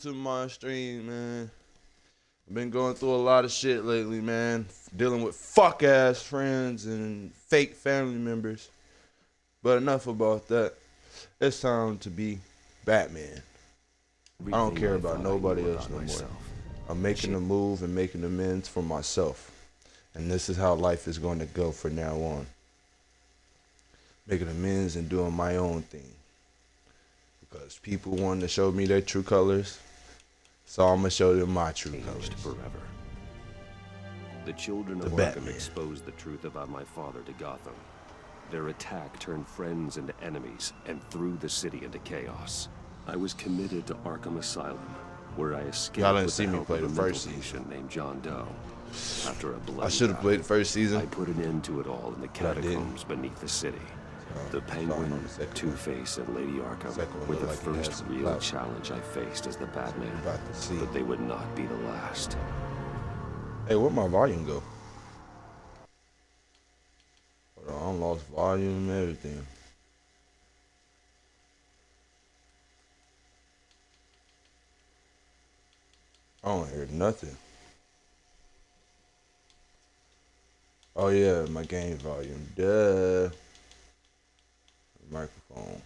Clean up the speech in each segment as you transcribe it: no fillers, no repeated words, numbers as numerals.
To my stream, man. I've been going through a lot of shit lately, man. Dealing with fuck ass friends and fake family members. But enough about that. It's time to be Batman. I don't care about nobody else no more. I'm making a move and making amends for myself. And this is how life is going to go from now on. Making amends and doing my own thing. Because people wanted to show me their true colors. So I'm gonna show them my true colors. Forever. The children of Arkham exposed the truth about my father to Gotham. Their attack turned friends into enemies and threw the city into chaos. I was committed to Arkham Asylum, where I escaped Y'all didn't with see the me help play of the a first mental season. patient named John Doe. After a bloody I should have played the first season. I put an end to it all in the catacombs beneath the city. The Penguin, Two-Face, and Lady Arkham were the first real challenge I faced as the Batman, but they would not be the last. Hey, where'd my volume go? Hold on, I lost volume and everything. I don't hear nothing. Oh yeah, my game volume. Duh. Microphone.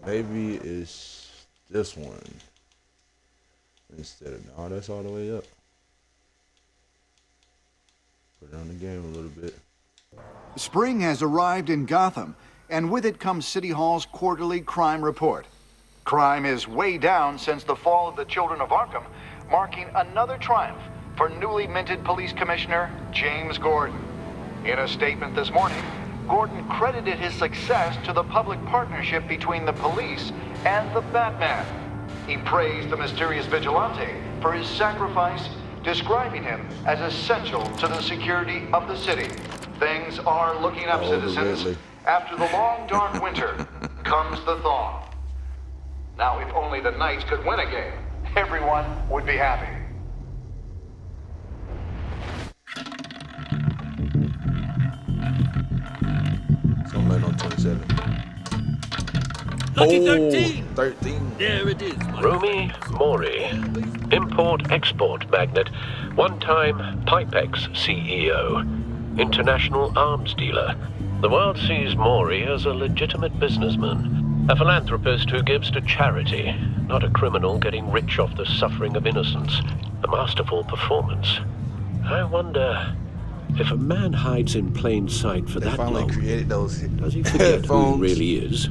Maybe it's this one instead of no. That's all the way up. Put it on the game a little bit. Spring has arrived in Gotham, and with it comes City Hall's quarterly crime report. Crime is way down since the fall of the Children of Arkham, marking another triumph for newly minted Police Commissioner James Gordon. In a statement this morning, Gordon credited his success to the public partnership between the police and the Batman. He praised the mysterious vigilante for his sacrifice, describing him as essential to the security of the city. Things are looking up, citizens. After the long, dark winter comes the thaw. Now, if only the Knights could win a game, everyone would be happy. So I'm laying on 27. Lucky 13! 13. There it is. Rumi Mori, import-export magnate, one-time Pipex CEO, international arms dealer. The world sees Mori as a legitimate businessman, a philanthropist who gives to charity, not a criminal getting rich off the suffering of innocence. A masterful performance. I wonder, if a man hides in plain sight for that long, Created those does he forget who he headphones. really is?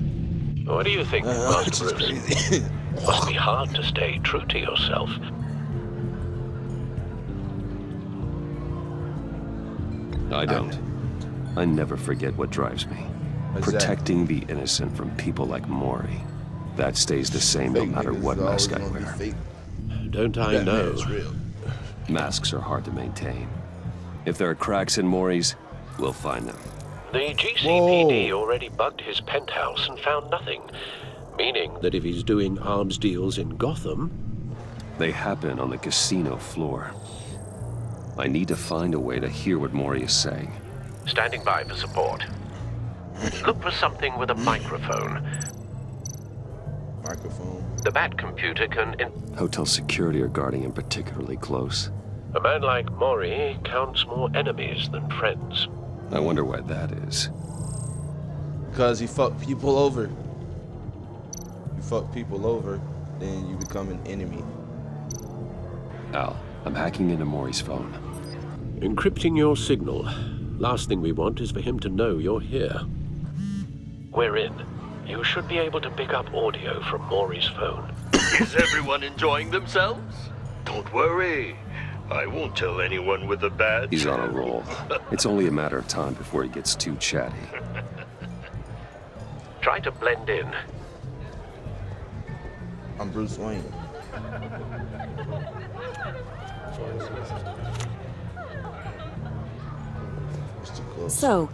What do you think, Master Which is Bruce? crazy. Must be hard to stay true to yourself. I don't. I never forget what drives me. Exactly. Protecting the innocent from people like Mori. That stays the same no Fake matter niggas what is mask I always gonna wear. be fake. Don't I Batman know? is real. Masks are hard to maintain. If there are cracks in Mori's, we'll find them. The GCPD already bugged his penthouse and found nothing. Meaning that if he's doing arms deals in Gotham... They happen on the casino floor. I need to find a way to hear what Mori is saying. Standing by for support. Look for something with a microphone. Microphone. The Bat computer can... Hotel security are guarding him particularly close. A man like Mori counts more enemies than friends. I wonder why that is. Because he fucked people over. You fuck people over, then you become an enemy. Al, I'm hacking into Mori's phone. Encrypting your signal. Last thing we want is for him to know you're here. We're in. You should be able to pick up audio from Mori's phone. Is everyone enjoying themselves? Don't worry. I won't tell anyone with a badge. He's on a roll. It's only a matter of time before he gets too chatty. Try to blend in. I'm Bruce Wayne. It's too close. So,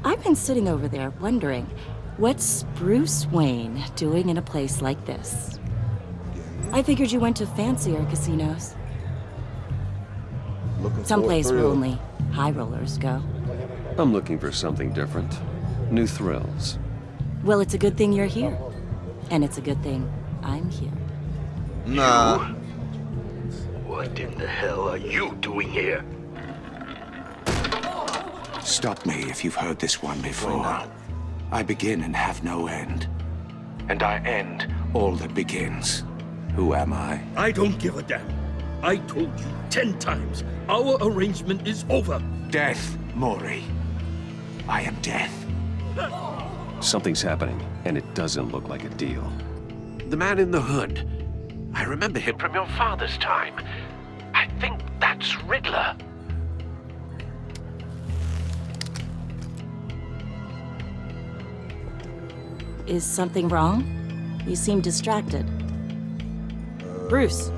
I've been sitting over there wondering, what's Bruce Wayne doing in a place like this? I figured you went to fancier casinos. Looking for a Someplace where thrill. only high rollers go. I'm looking for something different. New thrills. Well, it's a good thing you're here. And it's a good thing I'm here. Nah. What in the hell are you doing here? Stop me if you've heard this one before. I begin and have no end. And I end all that begins. Who am I? I don't give a damn. I told you 10 times. Our arrangement is over. Death, Mori. I am death. Something's happening, and it doesn't look like a deal. The man in the hood. I remember him from your father's time. I think that's Riddler. Is something wrong? You seem distracted. Bruce.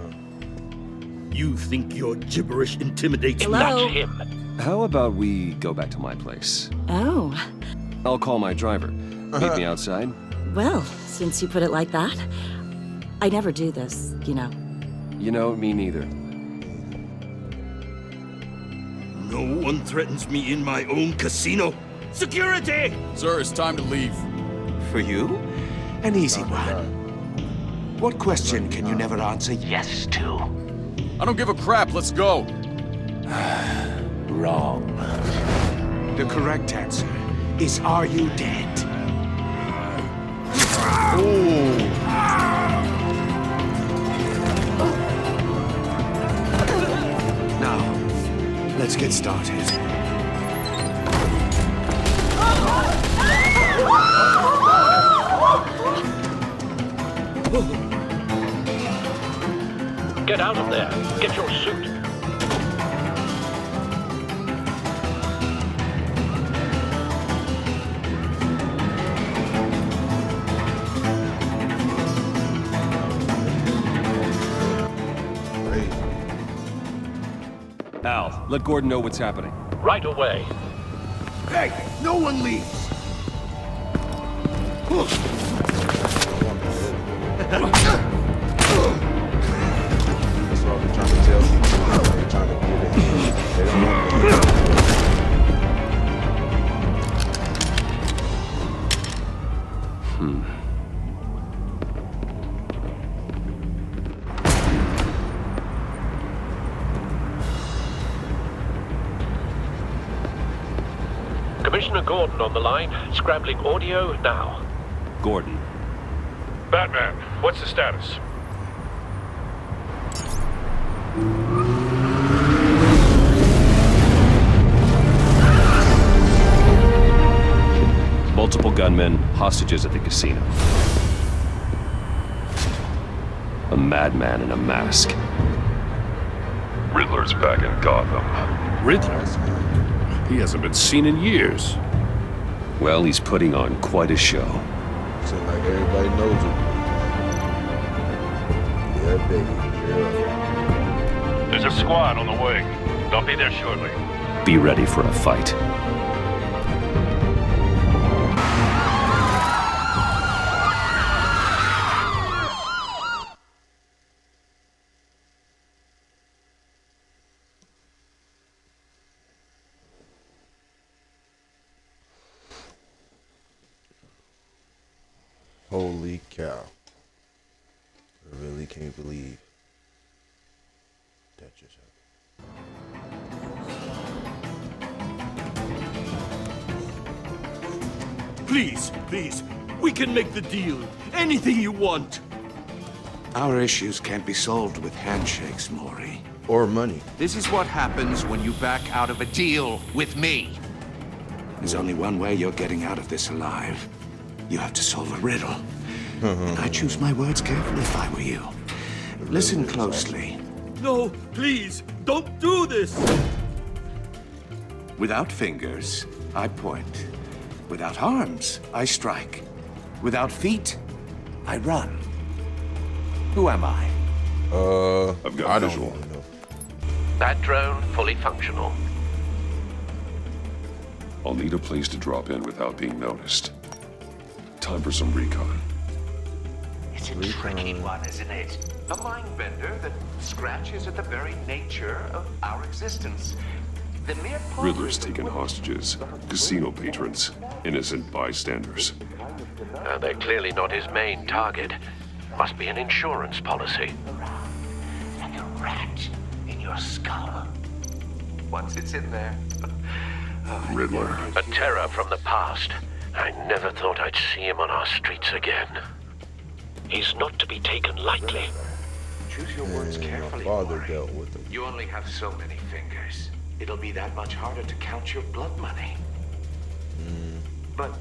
You think your gibberish intimidates me? Hello? Not him. How about we go back to my place? Oh, I'll call my driver. Meet me outside. well, since you put it like that. I never do this, you know. You know, me neither. No one threatens me in my own casino. Security! Sir, it's time to leave. For you? An easy one. What question can you never answer yes to? I don't give a crap. Let's go. Wrong. The correct answer is, are you dead? Now, let's get started. Get out of there. Get your suit. Al, let Gordon know what's happening. Right away. Hey, no one leaves. That's what I'm trying to tell people. They're trying to get it. They don't want it. Commissioner Gordon on the line. Scrambling audio now. Gordon. Batman, what's the status? Multiple gunmen, hostages at the casino. A madman in a mask. Riddler's back in Gotham. Riddler? He hasn't been seen in years. Well, he's putting on quite a show. Seems like everybody knows it. Yeah, baby. Yeah. There's a squad on the way. They'll be there shortly. Be ready for a fight. Holy cow. I really can't believe that just happened. Please, please. We can make the deal. Anything you want. Our issues can't be solved with handshakes, Mori. Or money. This is what happens when you back out of a deal with me. There's only one way you're getting out of this alive. You have to solve a riddle. I choose my words carefully if I were you. Listen closely. No, please, don't do this. Without fingers, I point. Without arms, I strike. Without feet, I run. Who am I? I've got I don't visual. even know. That drone fully functional. I'll need a place to drop in without being noticed. Time for some recon. It's a tricky one, isn't it? A mind bender that scratches at the very nature of our existence. The mere Riddler's taken hostages, casino patrons, innocent bystanders. They're clearly not his main target. Must be an insurance policy. Like a rat in your skull. Once it's in there. Riddler. A terror from the past. I never thought I'd see him on our streets again. He's not to be taken lightly. Choose your words My carefully, father Mori. dealt with him. You only have so many fingers. It'll be that much harder to count your blood money. But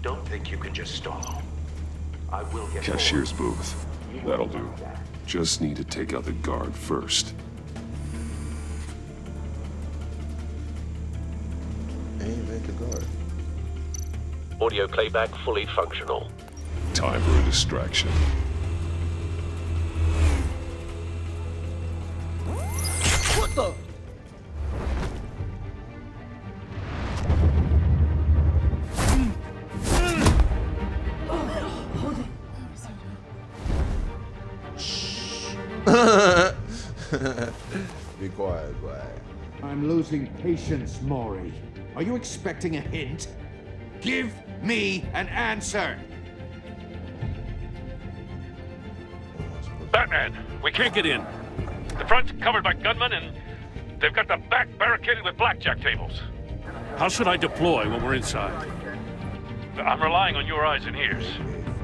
don't think you can just stall. I will get Cashier's booth. That'll do. Just need to take out the guard first. Aim at the guard. Audio playback fully functional. Time for a distraction. What the? Be quiet, boy. I'm losing patience, Mori. Are you expecting a hint? Give me an answer! Batman, we can't get in. The front's covered by gunmen, and they've got the back barricaded with blackjack tables. How should I deploy when we're inside? I'm relying on your eyes and ears.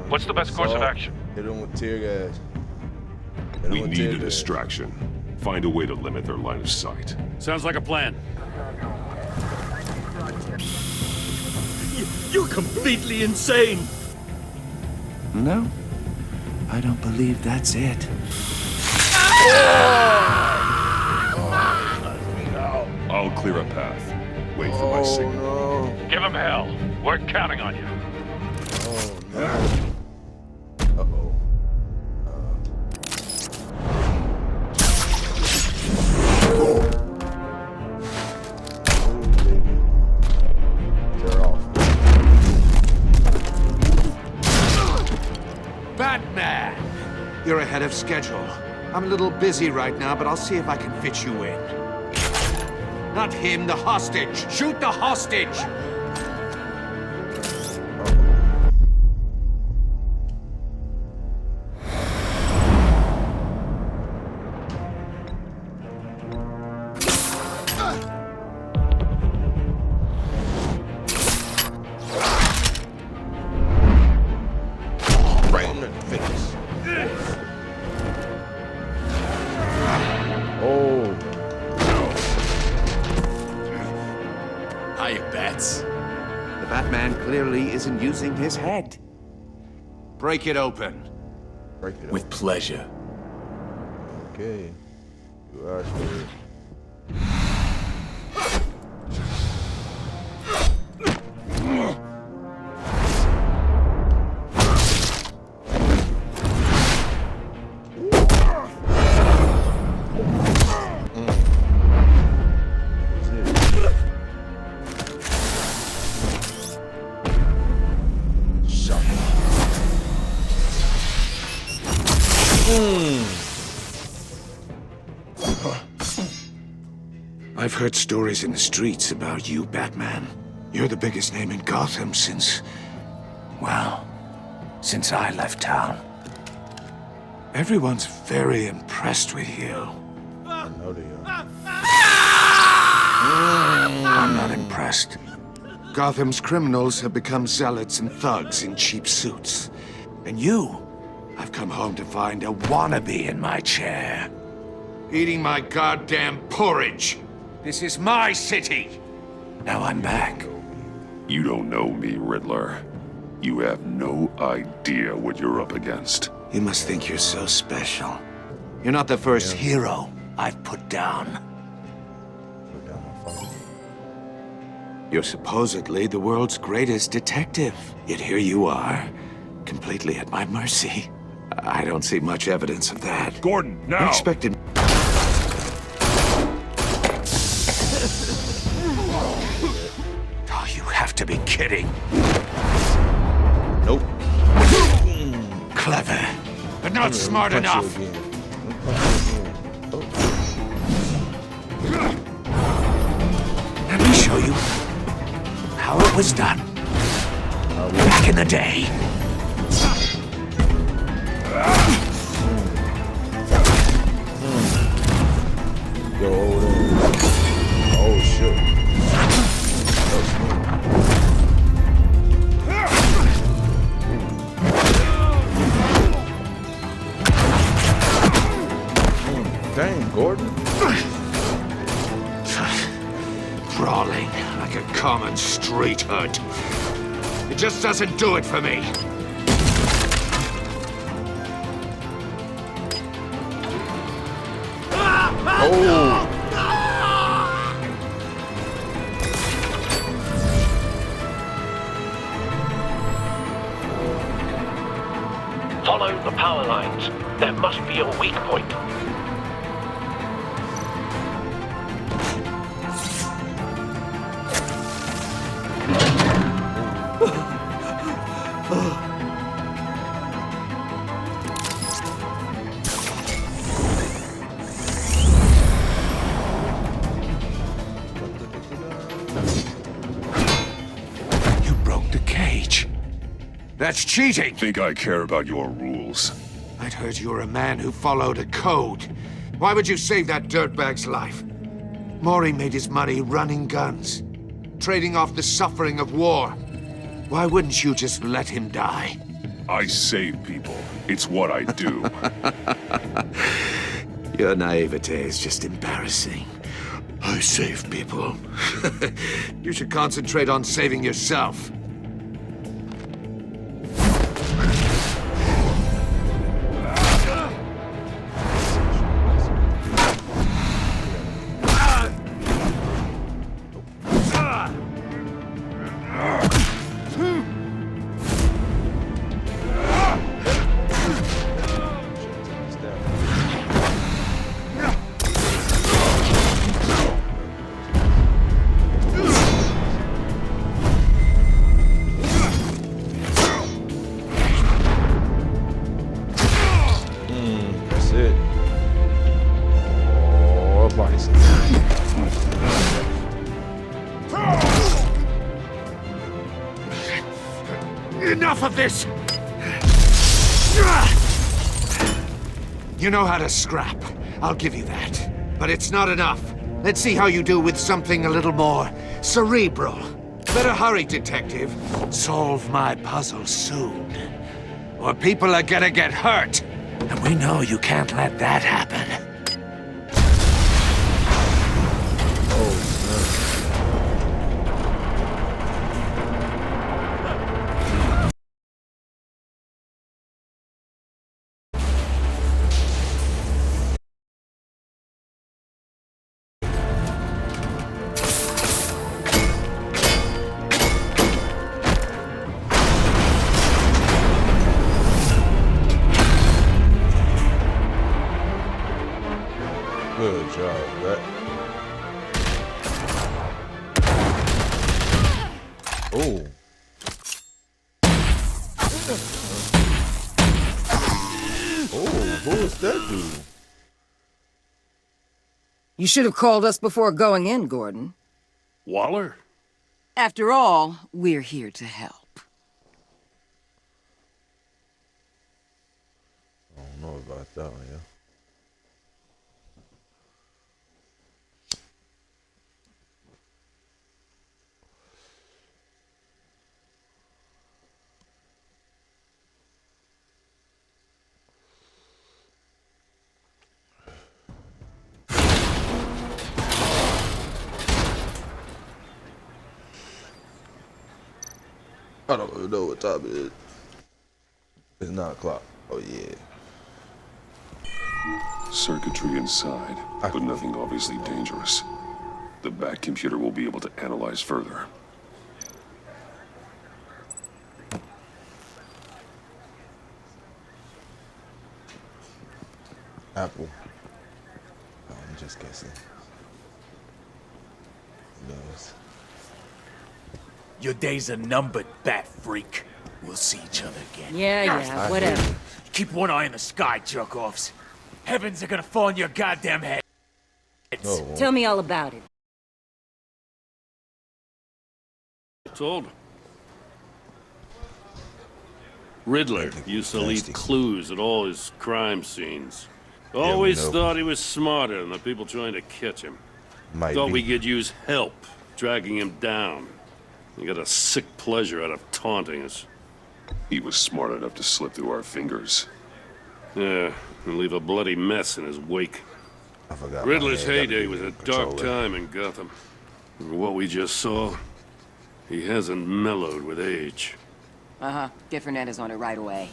What's the best course of action? Hit him with tear gas. Hit him We with need tear a gas. distraction. Find a way to limit their line of sight. Sounds like a plan. You're completely insane! No, I don't believe that's it. I'll clear a path. Wait for my Oh signal. no. Give them hell. We're counting on you. Oh no. Uh-oh. Oh, baby. Tear off. Batman! You're ahead of schedule. I'm a little busy right now, but I'll see if I can fit you in. Not him, the hostage! Shoot the hostage! Right in the face. Oh. Hiya, Bats. The Batman clearly isn't using his head. Break it open. Break it up. With pleasure. Okay. You asked for it. I've heard stories in the streets about you, Batman. You're the biggest name in Gotham since... well, since I left town. Everyone's very impressed with you. I know they are. I'm not impressed. Gotham's criminals have become zealots and thugs in cheap suits. And you, I've come home to find a wannabe in my chair. Eating my goddamn porridge. This is my city. Now I'm back. You don't know me, Riddler. You have no idea what you're up against. You must think you're so special. You're not the first hero I've put down. Put down my father. You're supposedly the world's greatest detective. Yet here you are, completely at my mercy. I don't see much evidence of that. Gordon, I now! expected... Oh, you have to be kidding. Nope. Clever, but not smart Punch you enough. again. Punch you again. Oh. Let me show you how it was done back in the day. Dang, Gordon. Crawling like a common street hood. It just doesn't do it for me. Oh. Follow the power lines. There must be a weak point. You broke the cage. That's cheating. Think I care about your rules? I'd heard you were a man who followed a code. Why would you save that dirtbag's life? Mori made his money running guns, trading off the suffering of war. Why wouldn't you just let him die? I save people. It's what I do. Your naivete is just embarrassing. I save people. You should concentrate on saving yourself. That's it. Oh, bison. Enough of this! You know how to scrap. I'll give you that. But it's not enough. Let's see how you do with something a little more cerebral. Better hurry, detective. Solve my puzzle soon. Or people are gonna get hurt. And we know you can't let that happen. Good job, that. Oh. Oh, who is that dude? You should have called us before going in, Gordon. Waller? After all, we're here to help. I don't know about that one, yeah. I don't even know what time it is. It's 9 o'clock. Oh, yeah. Circuitry inside, but nothing obviously dangerous. The back computer will be able to analyze further. Apple. Oh, I'm just guessing. Who knows? Your days are numbered, bat freak. We'll see each other again. Yeah, whatever. Keep one eye in the sky, jerk-offs. Heavens are gonna fall on your goddamn head. Oh, Tell me all about it. Told. Riddler used to leave clues at all his crime scenes. Always thought he was smarter than the people trying to catch him. Thought we could use help dragging him down. He got a sick pleasure out of taunting us. He was smart enough to slip through our fingers. Yeah, and leave a bloody mess in his wake. I forgot. Riddler's heyday was a dark time in Gotham. From what we just saw, he hasn't mellowed with age. Uh-huh. Get Fernandez on it right away.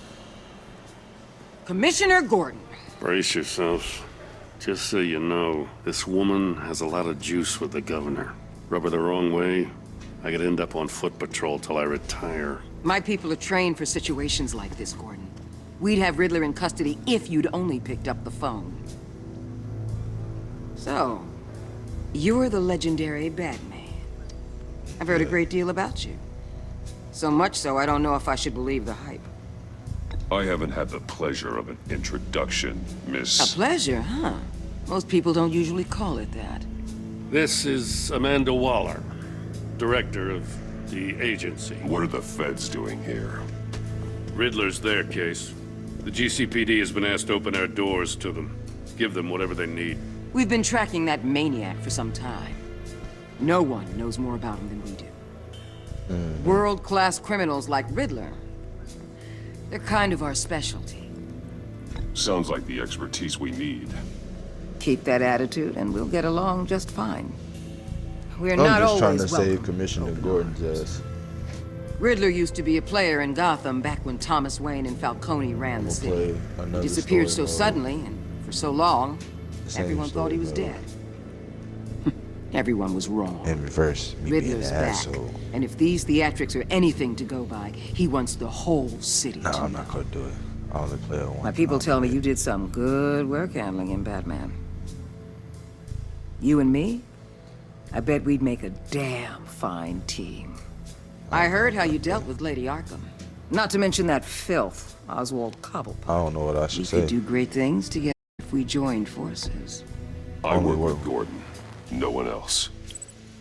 Commissioner Gordon. Brace yourselves. Just so you know, this woman has a lot of juice with the governor. Rub her the wrong way, I could end up on foot patrol till I retire. My people are trained for situations like this, Gordon. We'd have Riddler in custody if you'd only picked up the phone. So, you're the legendary Batman. I've heard a great deal about you. So much so, I don't know if I should believe the hype. I haven't had the pleasure of an introduction, Miss... A pleasure, huh? Most people don't usually call it that. This is Amanda Waller, director of the agency. What are the feds doing here? Riddler's their case. The GCPD has been asked to open our doors to them. Give them whatever they need. We've been tracking that maniac for some time. No one knows more about him than we do. World-class criminals like Riddler. They're kind of our specialty. Sounds like the expertise we need. Keep that attitude and we'll get along just fine. We're I'm not just always trying to welcome. save Commissioner Gordon's ass. Riddler used to be a player in Gotham back when Thomas Wayne and Falcone ran the city. He disappeared so suddenly and for so long, everyone thought he was dead. Everyone was wrong. In reverse, me Riddler's being an back. asshole. And if these theatrics are anything to go by, he wants the whole city No, to I'm know. not gonna do it. I only play it once. My people tell me you did some good work handling in Batman. You and me? I bet we'd make a damn fine team. I heard how you dealt with Lady Arkham. Not to mention that filth, Oswald Cobblepot. I don't know what I should We say. could do great things together if we joined forces. I work with Gordon. No one else.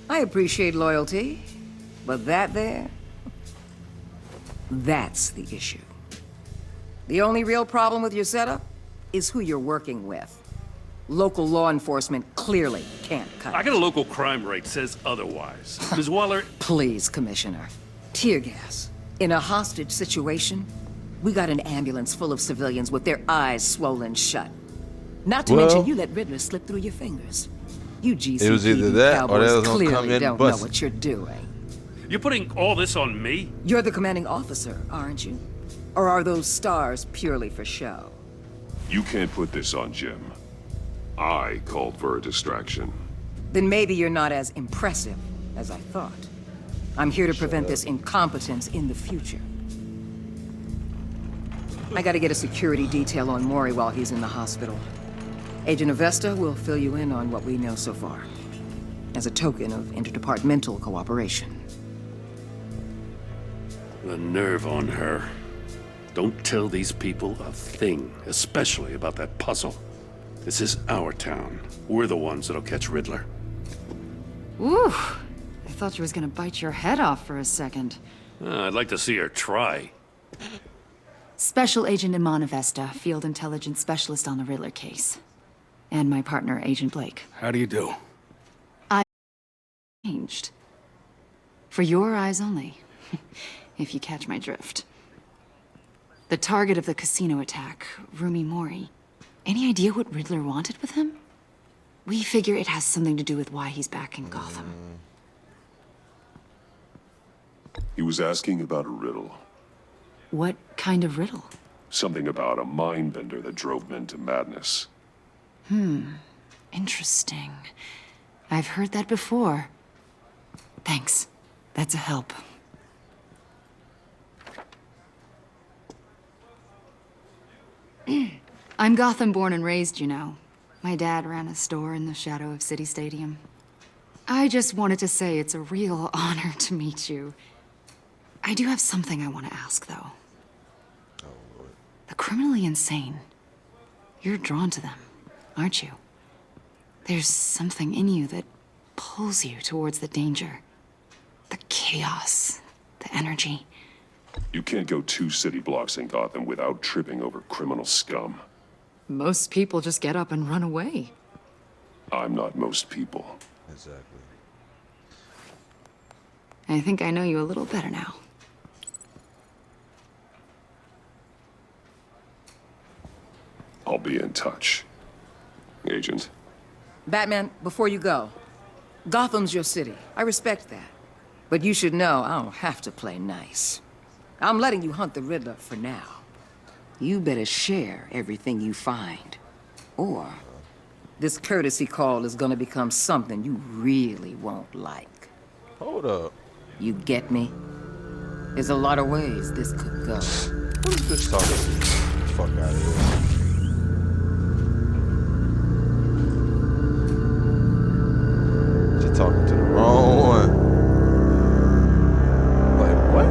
I appreciate loyalty, but that there, that's the issue. The only real problem with your setup is who you're working with. Local law enforcement clearly can't cut I it. got a local crime rate says otherwise. Ms. Waller... Please, Commissioner. Tear gas. In a hostage situation, we got an ambulance full of civilians with their eyes swollen shut. Not to mention you let Riddler slip through your fingers. You GCPD It was either that or they cowboys was gonna come clearly in don't and know bust. what you're doing. You're putting all this on me? You're the commanding officer, aren't you? Or are those stars purely for show? You can't put this on Jim. I called for a distraction. Then maybe you're not as impressive as I thought. I'm here to prevent this incompetence in the future. I gotta get a security detail on Mori while he's in the hospital. Agent Avesta will fill you in on what we know so far, as a token of interdepartmental cooperation. The nerve on her. Don't tell these people a thing, especially about that puzzle. This is our town. We're the ones that'll catch Riddler. Ooh, I thought you was gonna bite your head off for a second. I'd like to see her try. Special Agent Iman Avesta, Field Intelligence Specialist on the Riddler case. And my partner, Agent Blake. How do you do? I changed. For your eyes only, if you catch my drift. The target of the casino attack, Rumi Mori. Any idea what Riddler wanted with him? We figure it has something to do with why he's back in Gotham. He was asking about a riddle. What kind of riddle? Something about a mind bender that drove men to madness. Interesting. I've heard that before. Thanks. That's a help. I'm Gotham born and raised, you know. My dad ran a store in the shadow of City Stadium. I just wanted to say it's a real honor to meet you. I do have something I want to ask, though. The criminally insane. You're drawn to them, aren't you? There's something in you that pulls you towards the danger. The chaos, the energy. You can't go 2 city blocks in Gotham without tripping over criminal scum. Most people just get up and run away. I'm not most people. Exactly. I think I know you a little better now. I'll be in touch. Agent. Batman, before you go, Gotham's your city. I respect that. But you should know I don't have to play nice. I'm letting you hunt the Riddler for now. You better share everything you find. Or this courtesy call is gonna become something you really won't like. Hold up. You get me? There's a lot of ways this could go. What is this talking? Get the fuck out of here. She's talking to the wrong one. Like, what?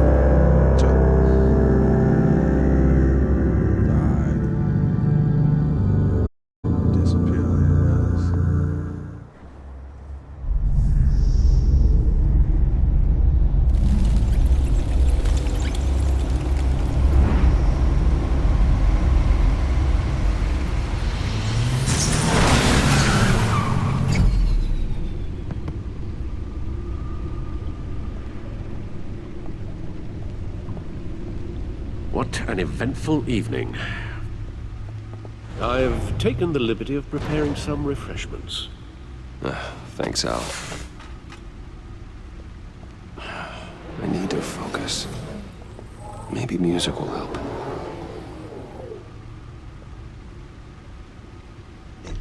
What an eventful evening. I've taken the liberty of preparing some refreshments. Thanks, Al. I need to focus. Maybe music will help.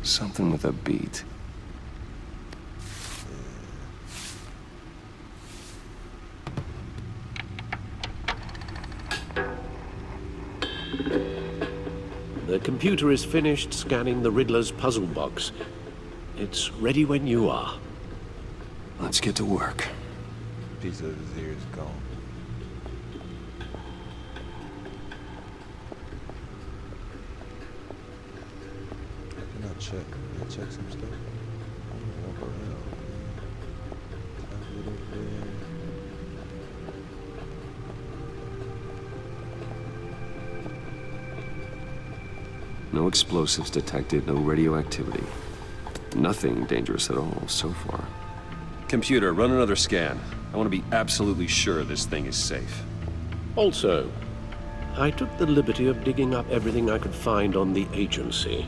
Something with a beat. The computer is finished scanning the Riddler's puzzle box. It's ready when you are. Let's get to work. Piece of his ear is gone. Can I check? Can I check some stuff? Walk around. Tablet over there. No explosives detected, no radioactivity. Nothing dangerous at all so far. Computer, run another scan. I want to be absolutely sure this thing is safe. Also, I took the liberty of digging up everything I could find on the agency.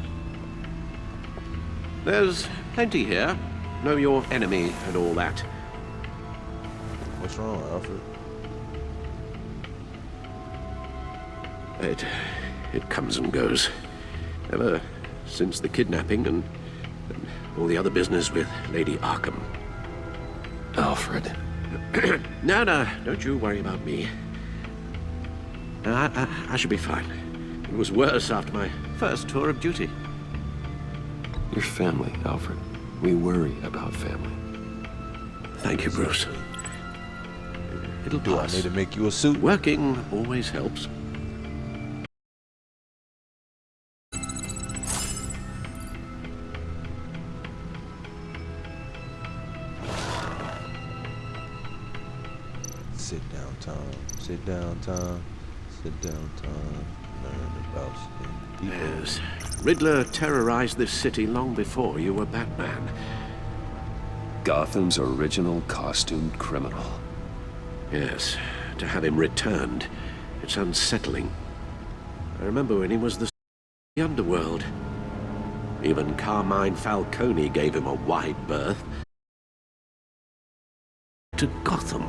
There's plenty here. Know your enemy and all that. What's wrong, Alfred? It comes and goes. Ever since the kidnapping and all the other business with Lady Arkham. Alfred. No, don't you worry about me. I should be fine. It was worse after my first tour of duty. Your family, Alfred. We worry about family. Thank you, Bruce. It'll Do I pass. need to make you a suit? Working always helps. Sit down, Tom. Sit down, Tom. Sit down, Tom. Learn about people. Yes. Riddler terrorized this city long before you were Batman. Gotham's original costumed criminal. Yes. To have him returned, it's unsettling. I remember when he was the underworld. Even Carmine Falcone gave him a wide berth. To Gotham.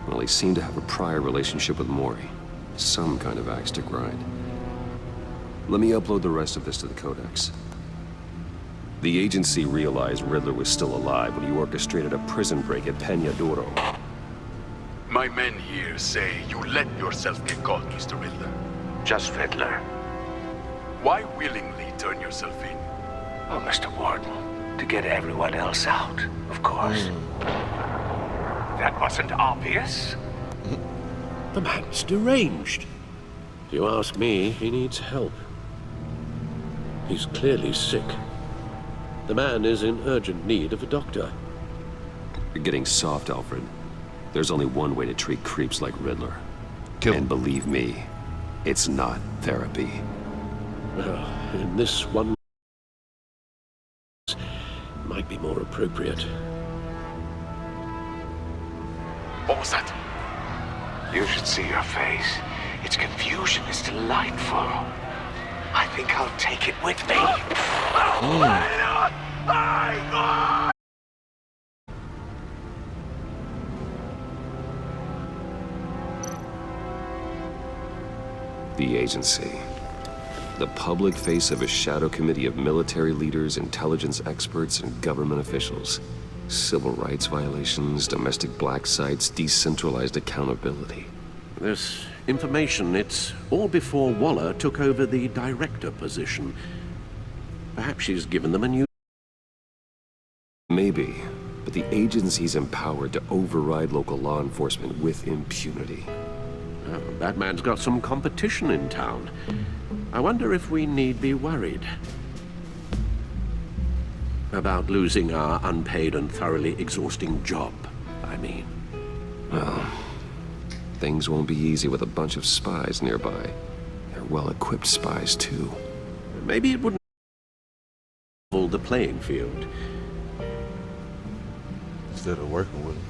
Well, he seemed to have a prior relationship with Mori. Some kind of axe to grind. Let me upload the rest of this to the Codex. The agency realized Riddler was still alive when he orchestrated a prison break at Peña Duro. My men here say you let yourself get caught, Mr. Riddler. Just Riddler. Why willingly turn yourself in? Oh, Mr. Warden, to get everyone else out, of course. That wasn't obvious. The man's deranged. If you ask me, he needs help. He's clearly sick. The man is in urgent need of a doctor. You're getting soft, Alfred. There's only one way to treat creeps like Riddler. Kill and believe me, it's not therapy. Well, in this one might be more appropriate. What was that? You should see your face. Its confusion is delightful. I think I'll take it with me. Why not? The agency. The public face of a shadow committee of military leaders, intelligence experts, and government officials. Civil rights violations, domestic black sites, decentralized accountability. This information, it's all before Waller took over the director position. Perhaps she's given them a new... Maybe, but the agency's empowered to override local law enforcement with impunity. Oh, Batman's got some competition in town. I wonder if we need be worried about losing our unpaid and thoroughly exhausting job, I mean. Well, things won't be easy with a bunch of spies nearby. They're well-equipped spies, too. Maybe it wouldn't level the playing field. Instead of working with them.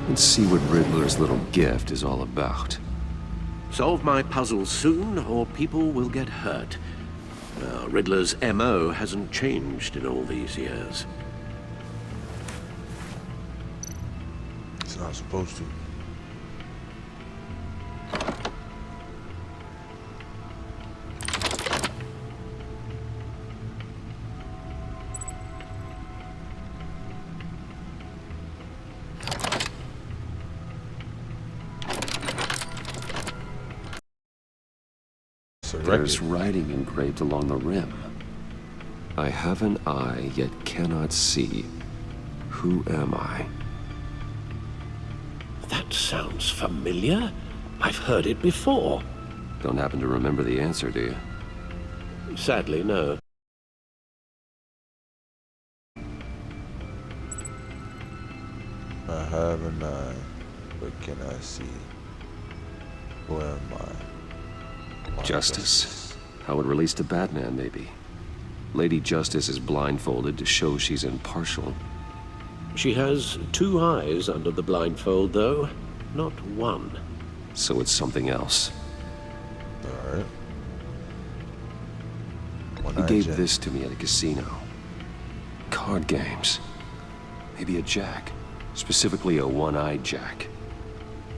Let's see what Riddler's little gift is all about. Solve my puzzle soon, or people will get hurt. Riddler's MO hasn't changed in all these years. It's not supposed to. There's writing engraved along the rim. I have an eye, yet cannot see. Who am I? That sounds familiar. I've heard it before. Don't happen to remember the answer, do you? Sadly, no. I have an eye, but can I see? Who am I? Justice? How it relates to Batman, maybe. Lady Justice is blindfolded to show she's impartial. She has 2 eyes under the blindfold, though. Not 1. So it's something else. Alright. He gave this to me at a casino. Card games. Maybe a jack. Specifically a one-eyed jack.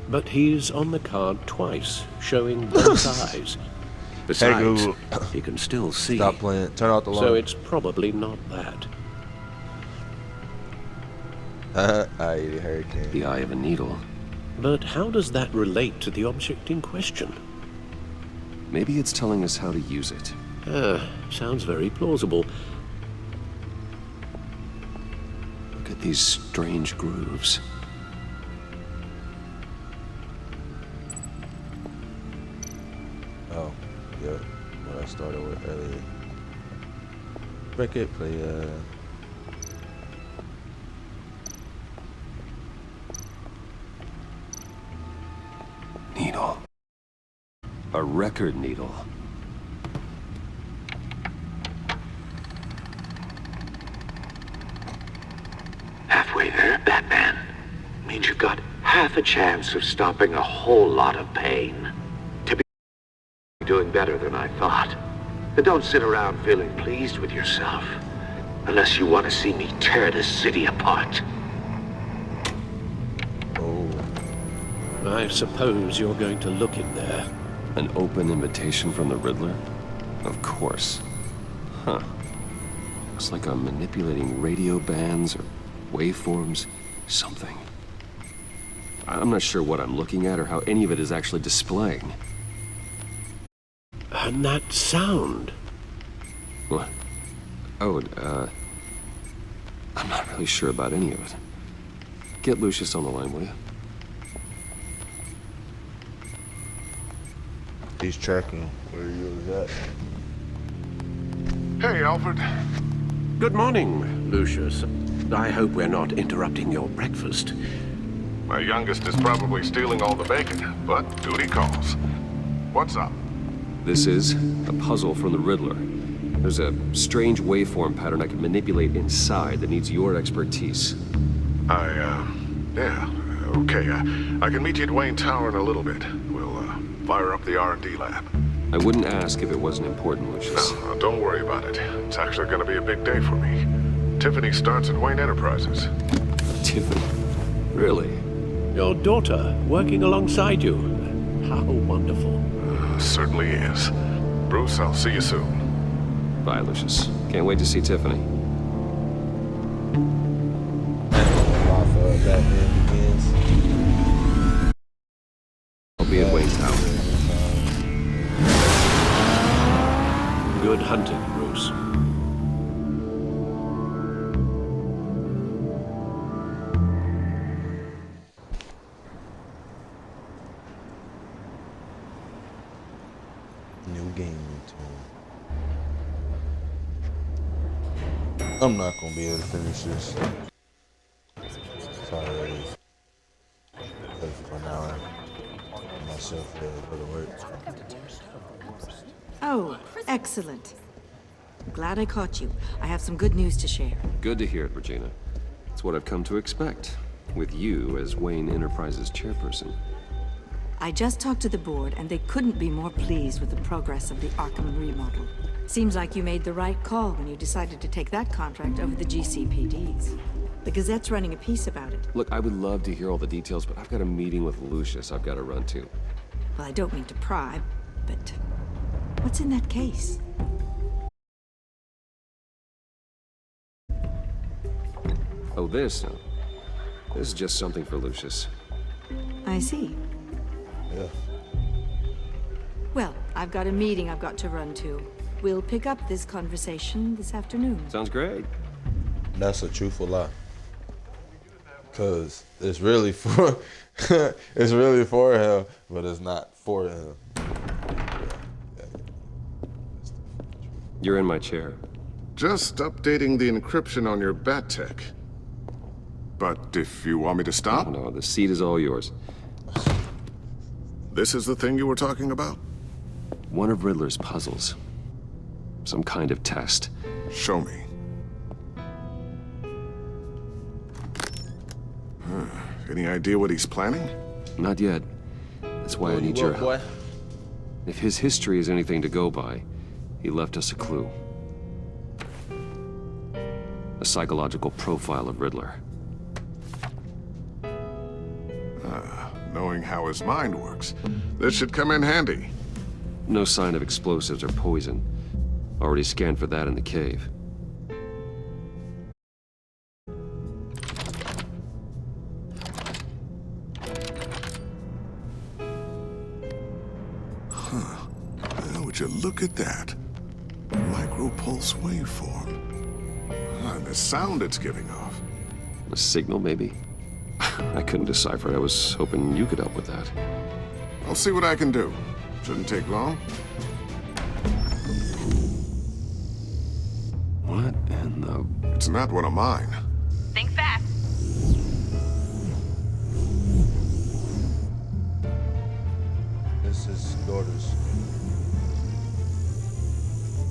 But he's on the card twice, showing both eyes. Besides, he can still see. Stop playing. Turn out the light. So it's probably not that. Eye of hurricane. The eye of a needle. But how does that relate to the object in question? Maybe it's telling us how to use it. Sounds very plausible. Look at these strange grooves. Oh, yeah. What I started with earlier. Record player. Needle. A record needle. Halfway there, Batman. Means you've got half a chance of stopping a whole lot of pain. To be doing better than I thought. But don't sit around feeling pleased with yourself. Unless you want to see me tear this city apart. I suppose you're going to look in there. An open invitation from the Riddler? Of course. Huh. Looks like I'm manipulating radio bands or waveforms, something. I'm not sure what I'm looking at or how any of it is actually displaying. And that sound? What? Oh, I'm not really sure about any of it. Get Lucius on the line, will you? He's tracking where you was at. Hey, Alfred. Good morning, Lucius. I hope we're not interrupting your breakfast. My youngest is probably stealing all the bacon, but duty calls. What's up? This is a puzzle from the Riddler. There's a strange waveform pattern I can manipulate inside that needs your expertise. Yeah, okay. I can meet you at Wayne Tower in a little bit. We'll Fire up the R&D lab. I wouldn't ask if it wasn't important, Lucius. No, don't worry about it. It's actually gonna be a big day for me. Tiffany starts at Wayne Enterprises. Tiffany? Really? Your daughter working alongside you. How wonderful. Certainly is. Bruce, I'll see you soon. Bye, Lucius. Can't wait to see Tiffany. Batman Begins. I'll be at Wayne Tower. Good hunting, Bruce. New game tune. I'm not gonna be able to finish this. Sorry. For an hour. Myself to go to work. Oh, excellent. Glad I caught you. I have some good news to share. Good to hear it, Regina. It's what I've come to expect, with you as Wayne Enterprises chairperson. I just talked to the board, and they couldn't be more pleased with the progress of the Arkham remodel. Seems like you made the right call when you decided to take that contract over the GCPD's. The Gazette's running a piece about it. Look, I would love to hear all the details, but I've got a meeting with Lucius I've got to run to. Well, I don't mean to pry, but what's in that case? Oh, this? No. This is just something for Lucius. I see. Yeah. Well, I've got a meeting I've got to run to. We'll pick up this conversation this afternoon. Sounds great. That's a truthful lie. Cause it's really for it's really for him, but it's not for him. You're in my chair. Just updating the encryption on your bat tech. But if you want me to stop? No, the seat is all yours. This is the thing you were talking about? One of Riddler's puzzles. Some kind of test. Show me. Any idea what he's planning? Not yet. That's why I need your help. If his history is anything to go by, he left us a clue. A psychological profile of Riddler. Knowing how his mind works, this should come in handy. No sign of explosives or poison. Already scanned for that in the cave. Would you look at that? Micropulse waveform. And the sound it's giving off. A signal, maybe? I couldn't decipher it. I was hoping you could help with that. I'll see what I can do. Shouldn't take long. What in the... It's not one of mine. Think fast. This is daughters.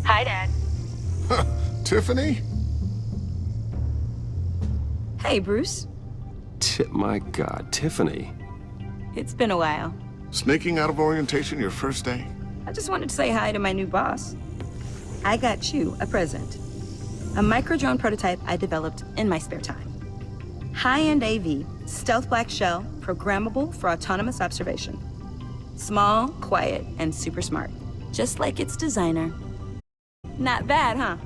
Hi, Dad. Tiffany? Hey, Bruce. My God, Tiffany. It's been a while. Sneaking out of orientation your first day? I just wanted to say hi to my new boss. I got you a present. A micro-drone prototype I developed in my spare time. High-end AV, stealth black shell, programmable for autonomous observation. Small, quiet, and super smart. Just like its designer. Not bad, huh?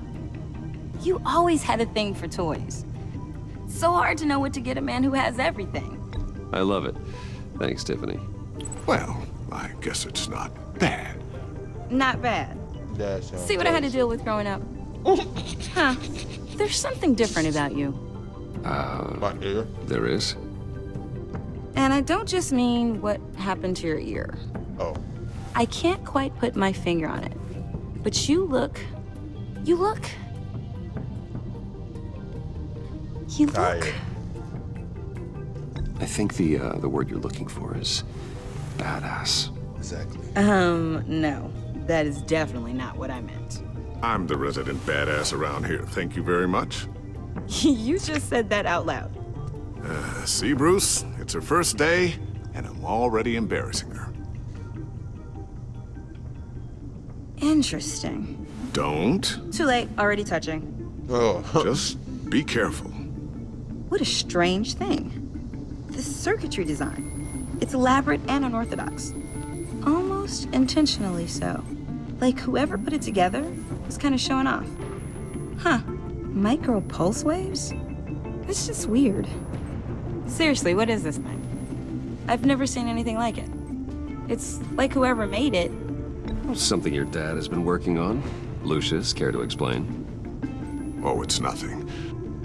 You always had a thing for toys. So hard to know what to get a man who has everything. I love it. Thanks, Tiffany. Well, I guess it's not bad. Not bad. See what I had to deal with growing up? Huh. There's something different about you. There is? And I don't just mean what happened to your ear. Oh. I can't quite put my finger on it. But you look... You look... Tired. I think the word you're looking for is badass. Exactly. No. That is definitely not what I meant. I'm the resident badass around here. Thank you very much. You just said that out loud. See, Bruce? It's her first day, and I'm already embarrassing her. Interesting. Don't. Too late, already touching. Oh. Just be careful. What a strange thing. The circuitry design. It's elaborate and unorthodox. Almost intentionally so. Like whoever put it together was kind of showing off. Huh. Micro pulse waves? That's just weird. Seriously, what is this thing? I've never seen anything like it. It's like whoever made it. Something your dad has been working on. Lucius, care to explain? Oh, it's nothing.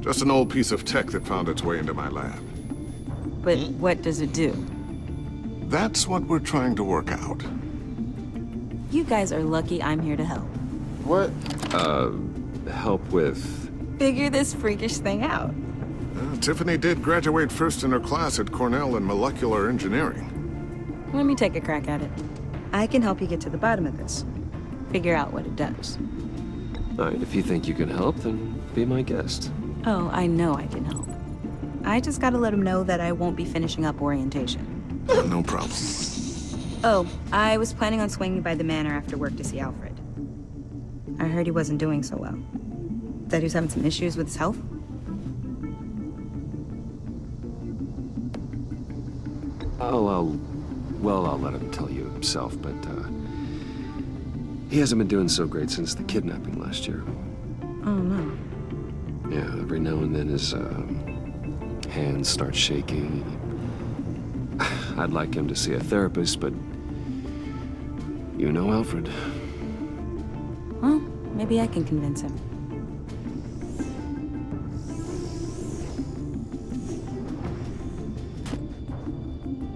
Just an old piece of tech that found its way into my lab. But what does it do? That's what we're trying to work out. You guys are lucky I'm here to help. What? Help with... Figure this freakish thing out. Tiffany did graduate first in her class at Cornell in molecular engineering. Let me take a crack at it. I can help you get to the bottom of this. Figure out what it does. All right, if you think you can help, then be my guest. Oh, I know I can help. I just gotta let him know that I won't be finishing up orientation. No problem. Oh, I was planning on swinging by the manor after work to see Alfred. I heard he wasn't doing so well. That he was having some issues with his health. I'll let him tell you himself, but, he hasn't been doing so great since the kidnapping last year. Oh, no. Yeah, every now and then his, hands start shaking. I'd like him to see a therapist, but you know Alfred. Well, maybe I can convince him.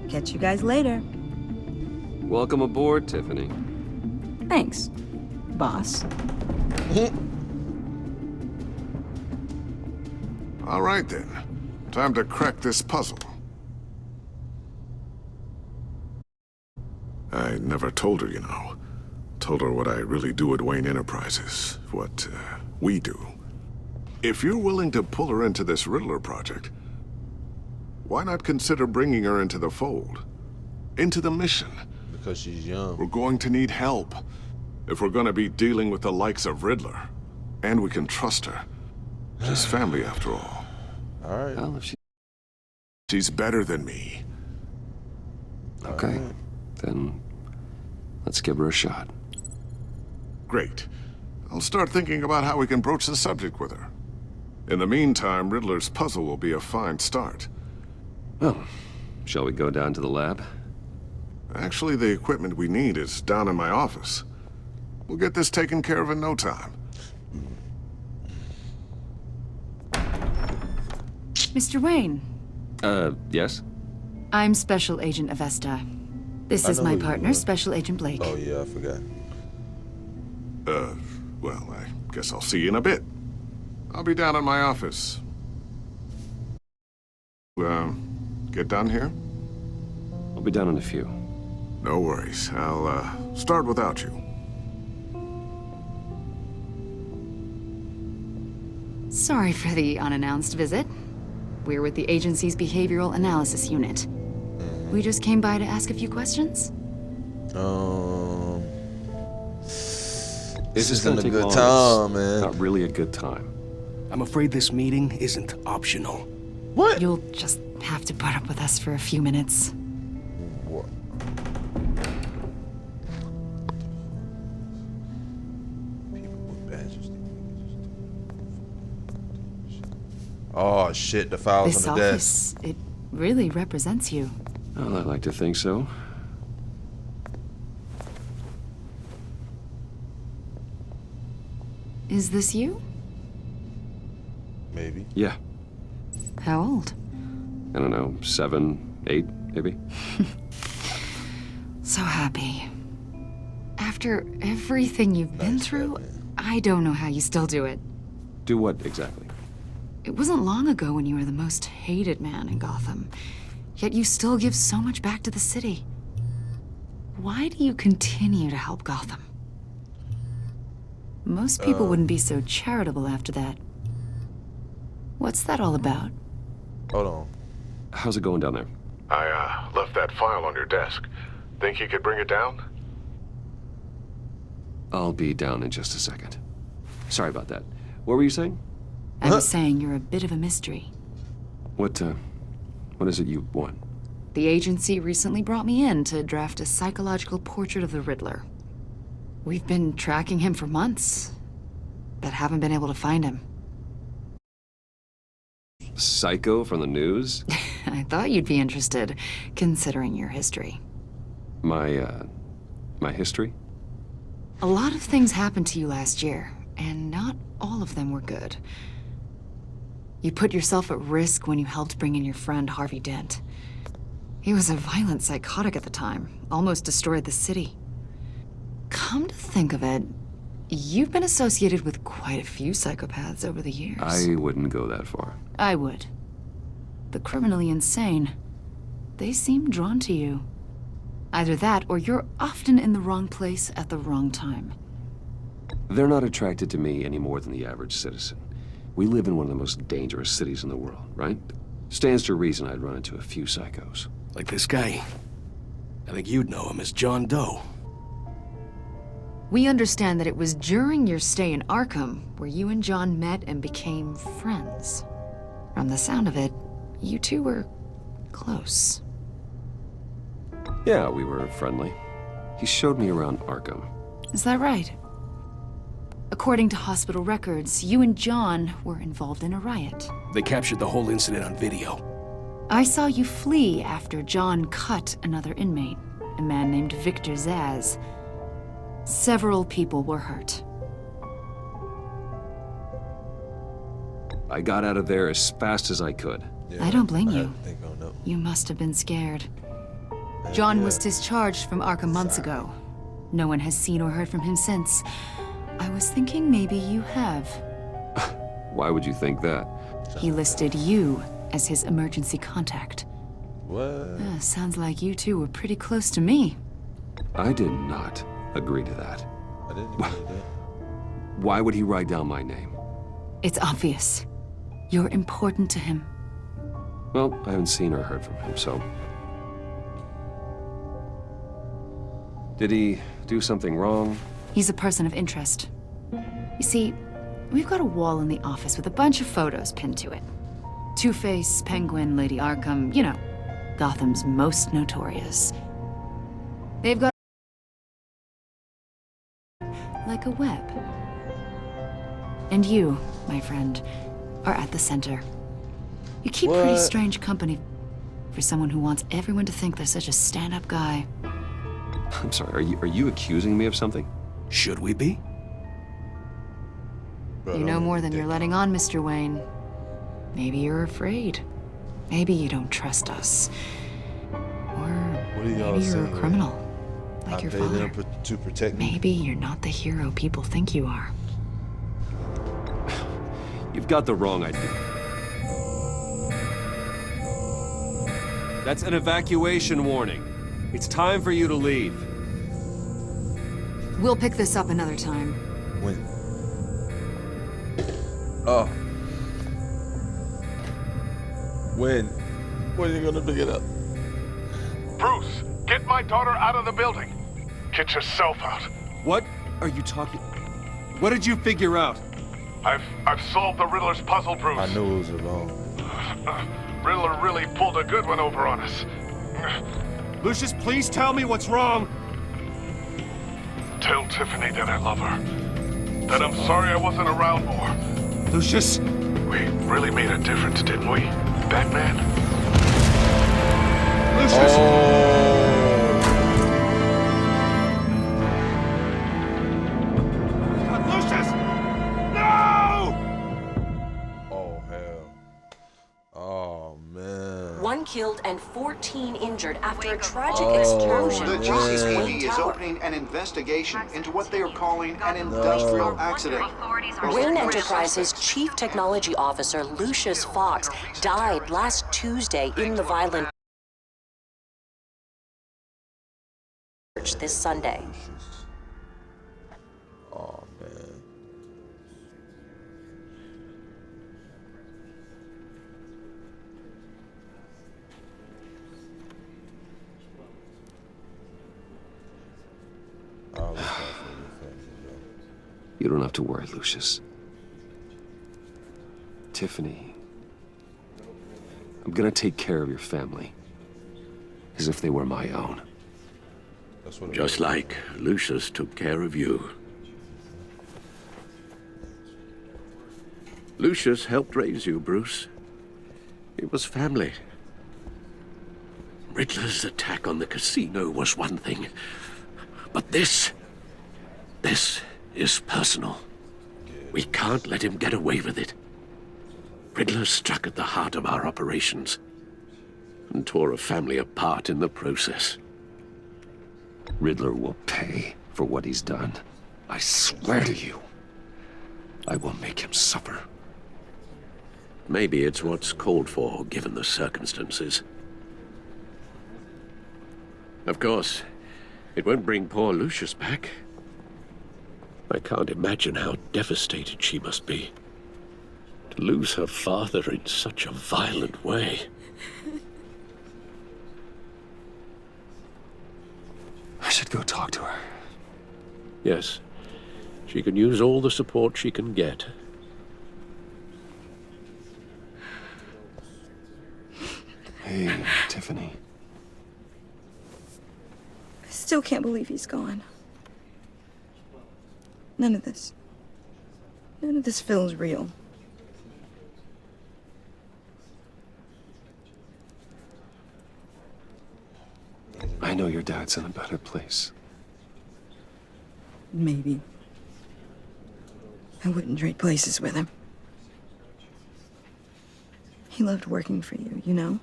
Catch you guys later. Welcome aboard, Tiffany. Thanks, boss. All right, then. Time to crack this puzzle. I never told her, you know. Told her what I really do at Wayne Enterprises. What, we do. If you're willing to pull her into this Riddler project, why not consider bringing her into the fold? Into the mission? Because she's young. We're going to need help. If we're gonna be dealing with the likes of Riddler. And we can trust her. She's family, after all. All right. Well, if she's better than me. Okay. Then let's give her a shot. Great. I'll start thinking about how we can broach the subject with her. In the meantime, Riddler's puzzle will be a fine start. Well, shall we go down to the lab? Actually, the equipment we need is down in my office. We'll get this taken care of in no time. Mr. Wayne. Yes? I'm Special Agent Avesta. This is my partner, Special Agent Blake. Oh, yeah, I forgot. Well, I guess I'll see you in a bit. I'll be down in my office. Get done here? I'll be down in a few. No worries. I'll, start without you. Sorry for the unannounced visit. We're with the agency's Behavioral Analysis Unit. We just came by to ask a few questions. This isn't a good time, man. Not really a good time. I'm afraid this meeting isn't optional. What? You'll just have to put up with us for a few minutes. What? People with badges. Oh shit! The files This on the office, desk. it really represents you. Well, I'd like to think so. Is this you? Maybe. Yeah. How old? I don't know, 7, 8, maybe? So happy. After everything you've been through, I don't know how you still do it. Do what exactly? It wasn't long ago when you were the most hated man in Gotham. Yet you still give so much back to the city. Why do you continue to help Gotham? Most people wouldn't be so charitable after that. What's that all about? Hold on. How's it going down there? I, left that file on your desk. Think you could bring it down? I'll be down in just a second. Sorry about that. What were you saying? I was saying you're a bit of a mystery. What is it you want? The agency recently brought me in to draft a psychological portrait of the Riddler. We've been tracking him for months, but haven't been able to find him. Psycho from the news? I thought you'd be interested, considering your history. My history? A lot of things happened to you last year, and not all of them were good. You put yourself at risk when you helped bring in your friend Harvey Dent. He was a violent psychotic at the time, almost destroyed the city. Come to think of it, you've been associated with quite a few psychopaths over the years. I wouldn't go that far. I would. The criminally insane, they seem drawn to you. Either that, or you're often in the wrong place at the wrong time. They're not attracted to me any more than the average citizen. We live in one of the most dangerous cities in the world, right? Stands to reason I'd run into a few psychos. Like this guy. I think you'd know him as John Doe. We understand that it was during your stay in Arkham where you and John met and became friends. From the sound of it, you two were close. Yeah, we were friendly. He showed me around Arkham. Is that right? According to hospital records, you and John were involved in a riot. They captured the whole incident on video. I saw you flee after John cut another inmate, a man named Victor Zsasz. Several people were hurt. I got out of there as fast as I could. I don't blame you. You must have been scared. John was discharged from Arkham months ago. No one has seen or heard from him since. I was thinking maybe you have. Why would you think that? He listed you as his emergency contact. What? Sounds like you two were pretty close to me. I did not agree to that. I didn't agree to that. Why would he write down my name? It's obvious. You're important to him. Well, I haven't seen or heard from him, so... Did he do something wrong? He's a person of interest. You see, we've got a wall in the office with a bunch of photos pinned to it. Two-Face, Penguin, Lady Arkham, you know, Gotham's most notorious. They've got like a web. And you, my friend, are at the center. You keep pretty strange company for someone who wants everyone to think they're such a stand-up guy. I'm sorry, are you accusing me of something? Should we be? You know more than you're letting on, Mr. Wayne. Maybe you're afraid. Maybe you don't trust us. Or maybe you're a criminal, like your father. To protect me. Maybe you're not the hero people think you are. You've got the wrong idea. That's an evacuation warning. It's time for you to leave. We'll pick this up another time. When? Oh. When? When are you gonna pick it up? Bruce, get my daughter out of the building. Get yourself out. What are you talking? What did you figure out? I've solved the Riddler's puzzle, Bruce. I knew it was wrong. Riddler really pulled a good one over on us. Lucius, please tell me what's wrong. Tell Tiffany that I love her. That I'm sorry I wasn't around more. Lucius! We really made a difference, didn't we, Batman? Lucius! Lucius! No! Oh, hell. Oh, man. One killed and 14 injured after a tragic explosion. The GCPD is opening an investigation into what they are calling an industrial accident. Wayne Enterprises Chief Technology Officer Lucius Fox died last Tuesday in the violent this Sunday. Oh, man. You don't have to worry, Lucius. Tiffany, I'm gonna take care of your family. As if they were my own. Just like Lucius took care of you. Lucius helped raise you, Bruce. It was family. Riddler's attack on the casino was one thing. But this is personal. We can't let him get away with it. Riddler struck at the heart of our operations and tore a family apart in the process. Riddler will pay for what he's done. I swear to you, I will make him suffer. Maybe it's what's called for, given the circumstances. Of course, it won't bring poor Lucius back. I can't imagine how devastated she must be. To lose her father in such a violent way. I should go talk to her. Yes, she can use all the support she can get. Hey, Tiffany. I still can't believe he's gone. None of this feels real. I know your dad's in a better place. Maybe. I wouldn't trade places with him. He loved working for you, you know?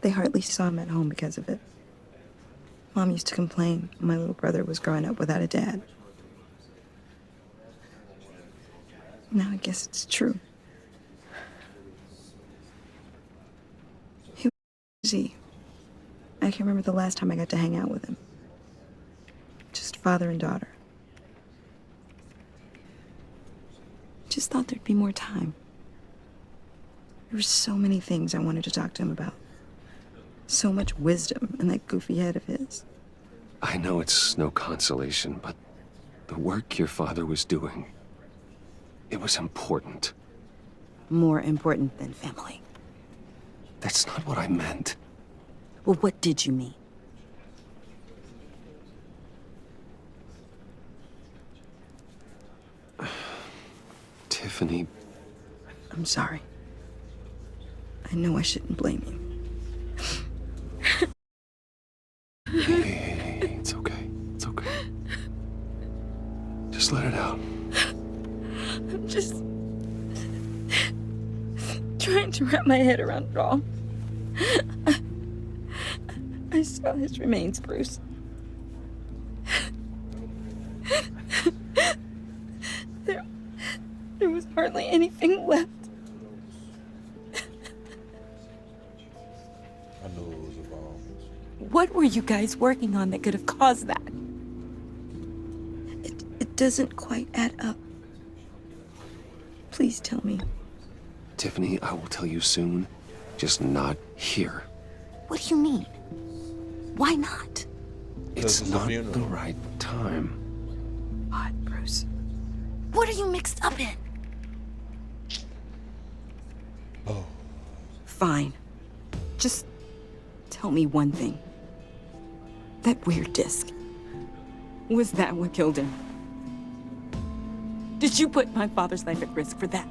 They hardly saw him at home because of it. Mom used to complain my little brother was growing up without a dad. Now I guess it's true. He was busy. I can't remember the last time I got to hang out with him. Just father and daughter. Just thought there'd be more time. There were so many things I wanted to talk to him about. So much wisdom in that goofy head of his. I know it's no consolation, but the work your father was doing, it was important. More important than family. That's not what I meant. Well, what did you mean? Tiffany. I'm sorry. I know I shouldn't blame you. Hey, it's okay. It's okay. Just let it out. I'm just trying to wrap my head around it all. I saw his remains, Bruce. There was hardly anything left. I knew it was a bomb. What were you guys working on that could have caused that? It doesn't quite add up. Please tell me. Tiffany, I will tell you soon. Just not here. What do you mean? Why not? It's not the right time. What, Bruce? What are you mixed up in? Oh. Fine. Just tell me one thing. That weird disc. Was that what killed him? Did you put my father's life at risk for that?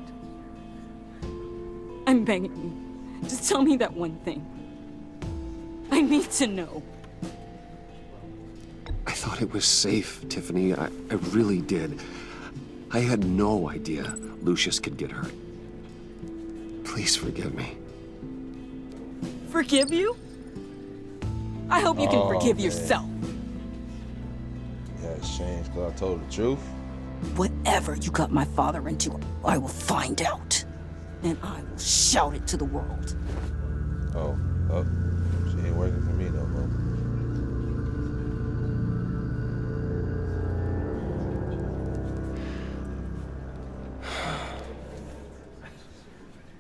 I'm begging you. Just tell me that one thing. I need to know. I thought it was safe, Tiffany. I really did. I had no idea Lucius could get hurt. Please forgive me. Forgive you? I hope you can forgive yourself. Yeah, it's changed because I told the truth. Whatever you got my father into, I will find out. And I will shout it to the world. Oh, she ain't working for me no more.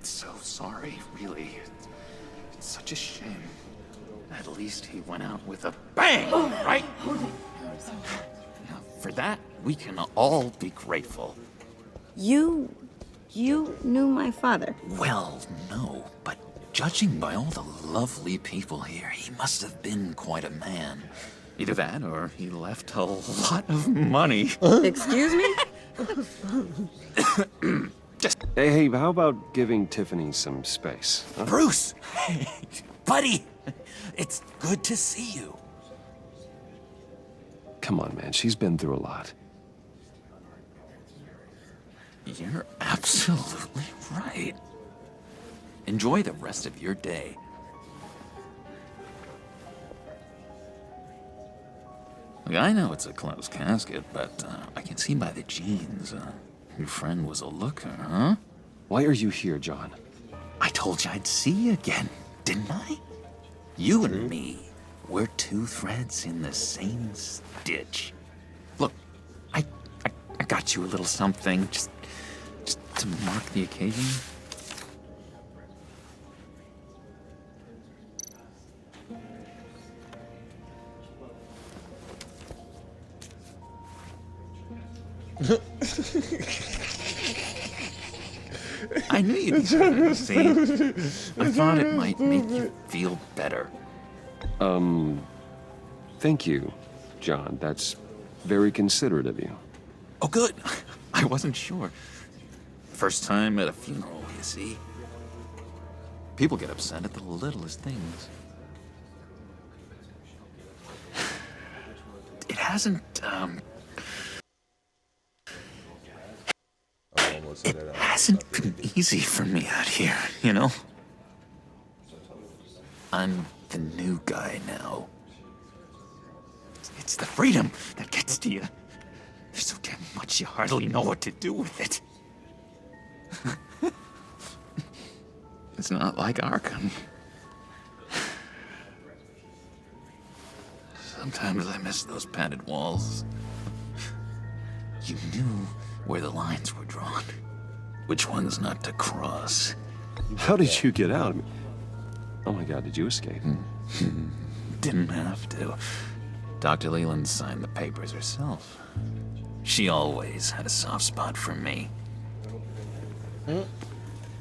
So sorry, really. It's such a shame. At least he went out with a bang, right? Now, for that, We can all be grateful. You knew my father? Well, no, but judging by all the lovely people here, he must have been quite a man. Either that, or he left a lot of money. Excuse me? Hey, how about giving Tiffany some space? Huh? Bruce! Hey, buddy! It's good to see you. Come on, man. She's been through a lot. You're absolutely right. Enjoy the rest of your day. Look, I know it's a closed casket, but I can see by the jeans, your friend was a looker, huh? Why are you here, John? I told you I'd see you again, didn't I? You and me, we're two threads in the same stitch. Look, I got you a little something, just to mark the occasion. I knew you'd be see. I thought it might make you feel better. Thank you, John. That's very considerate of you. Oh, good. I wasn't sure. First time at a funeral, you see. People get upset at the littlest things. It hasn't, It hasn't been easy for me out here, you know? I'm the new guy now. It's the freedom that gets to you. There's so damn much you hardly know what to do with it. It's not like Arkham. Sometimes I miss those padded walls. You knew where the lines were drawn. Which ones not to cross. How did you get out? Oh my God, did you escape? Didn't have to. Dr. Leland signed the papers herself. She always had a soft spot for me.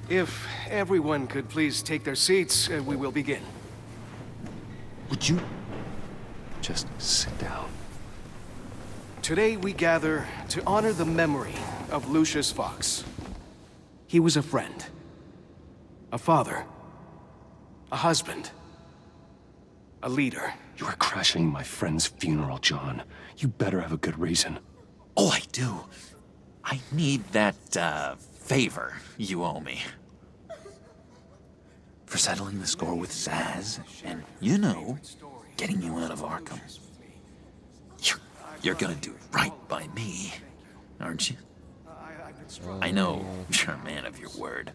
If everyone could please take their seats, we will begin. Would you just sit down? Today we gather to honor the memory of Lucius Fox. He was a friend, a father, a husband, a leader. You are crashing my friend's funeral, John. You better have a good reason. Oh, I do. I need that, favor you owe me. For settling the score with Zsasz, and, you know, getting you out of Arkham. You're gonna do right by me, aren't you? I know you're a man of your word.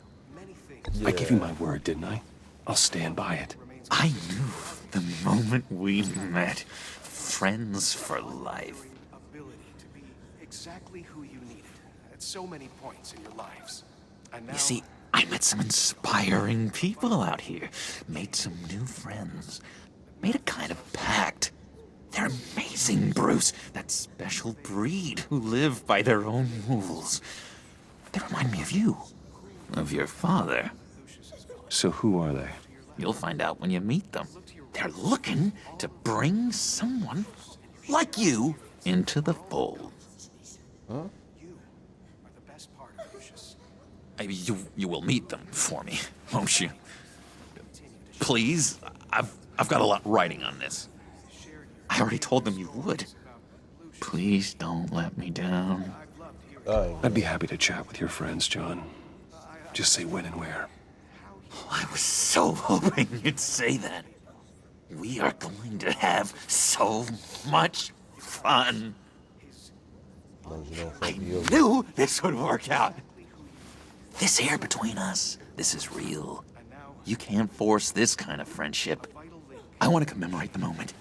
I gave you my word, didn't I? I'll stand by it. I knew the moment we met. Friends for life. Ability to be exactly who you needed at so many points in your lives. And now... You see, I met some inspiring people out here. Made some new friends. Made a kind of pact. They're amazing, Bruce. That special breed who live by their own rules. They remind me of you. Of your father. So who are they? You'll find out when you meet them. They're looking to bring someone like you into the fold. Huh? You will meet them for me, won't you? Please, I've got a lot riding on this. I already told them you would. Please don't let me down. I'd be happy to chat with your friends, John. Just say when and where. I was so hoping you'd say that. We are going to have so much fun. I knew this would work out. This here between us, this is real. You can't force this kind of friendship. I want to commemorate the moment.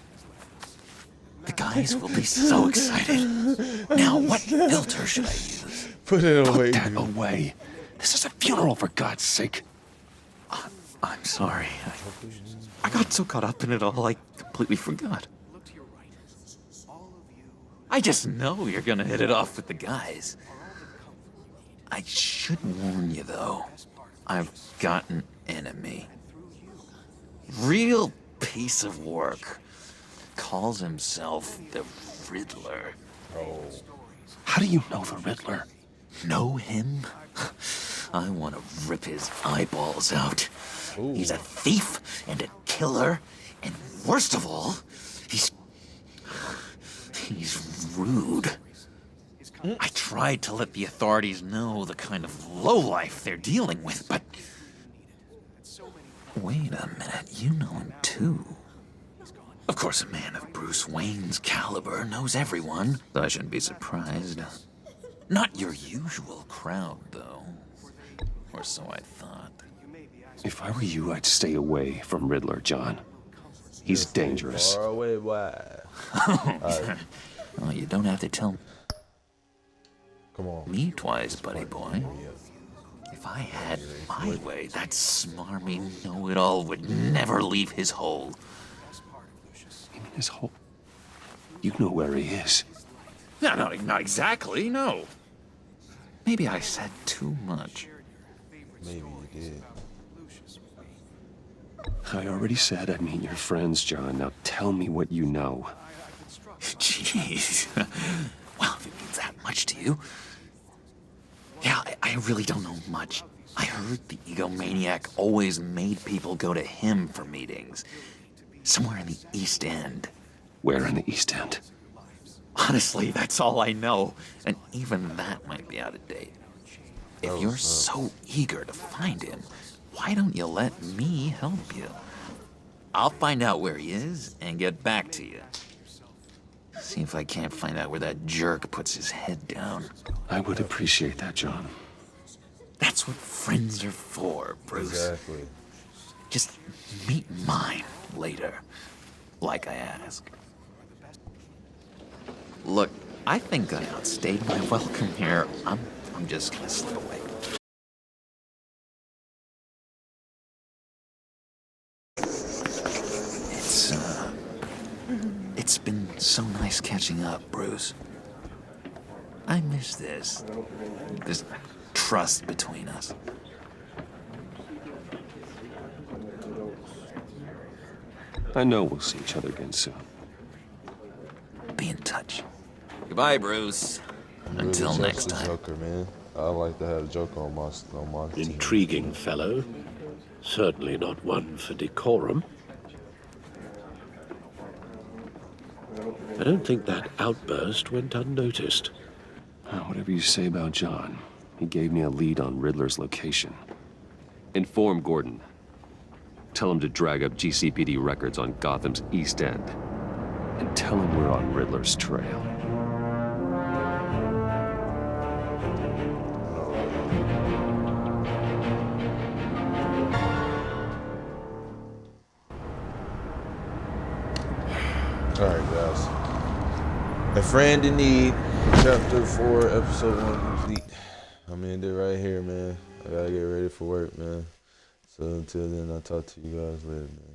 The guys will be so excited. Now, what filter should I use? Put it away. Put that away. This is a funeral, for God's sake. I'm sorry. I got so caught up in it all, I completely forgot. I just know you're gonna hit it off with the guys. I should warn you, though. I've got an enemy. Real piece of work. Calls himself the Riddler. Oh. How do you know the Riddler? Know him? I want to rip his eyeballs out. Ooh. He's a thief and a killer, and worst of all, he's rude. I tried to let the authorities know the kind of lowlife they're dealing with, but... Wait a minute, you know him too. Of course, a man of Bruce Wayne's caliber knows everyone, so I shouldn't be surprised. Not your usual crowd, though. Or so I thought. If I were you, I'd stay away from Riddler, John. He's dangerous. Far away, why? Well, you don't have to tell Come on. me twice, buddy boy. If I had my way, that smarmy know-it-all would never leave his hole. His hole? You know where he is. No, not exactly, no. Maybe I said too much. Maybe you did. I already said I'd meet your friends, John. Now tell me what you know. Jeez. Well, if it means that much to you. Yeah, I really don't know much. I heard the egomaniac always made people go to him for meetings. Somewhere in the East End. Where in the East End? Honestly, that's all I know. And even that might be out of date. If you're so eager to find him, why don't you let me help you? I'll find out where he is and get back to you. See if I can't find out where that jerk puts his head down. I would appreciate that, John. That's what friends are for, Bruce. Exactly. Just meet mine later, like I asked. Look, I think I outstayed my welcome here. I'm just gonna slip away. It's been so nice catching up, Bruce. I miss this trust between us. I know we'll see each other again soon. Be in touch. Goodbye, Bruce. Until next time. Joker, man. I like to have a Joker on my team. Intriguing fellow. Certainly not one for decorum. I don't think that outburst went unnoticed. Whatever you say about John, he gave me a lead on Riddler's location. Inform Gordon. Tell him to drag up GCPD records on Gotham's East End. And tell him we're on Riddler's trail. Alright, guys. A Friend in Need, Chapter 4, Episode 1 complete. I'm gonna end it right here, man. I gotta get ready for work, man. So until then, I'll talk to you guys later, man.